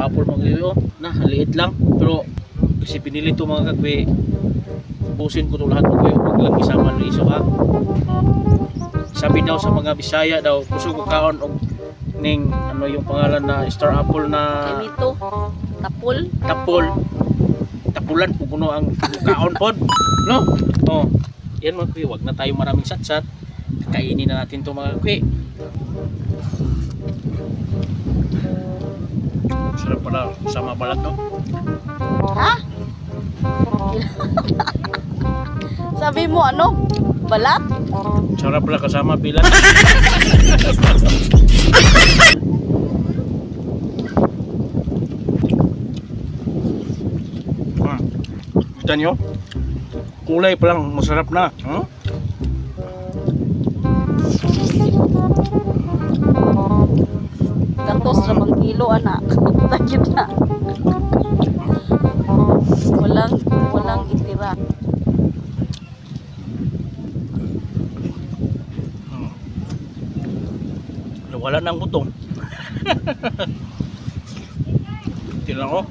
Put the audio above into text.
apple mga kagwe. Oh, na liit lang pero kasi pinili to mga kagwe. Busin ko to lahat mga kagwe. Huwag lang isama ng iso ha. Sabi daw sa mga Bisaya daw kusog ko kaon og ning ano yung pangalan na star apple na Ganito. Tapol. tapulan po kuno ang kaon pod no. Oh yan mga kuya, wag na tayo maraming satsat, kainin na natin to mga kuya. Sarap pala sama balat no. Ha? Sabi mo ano? Balat? Sarap pala kasama bilat. Kita nyo? Kulay pa lang, masarap na. Huh? Gatos na bang kilo anak. Takit na. Walang itira. Wala nang gutom. Tingnan ko.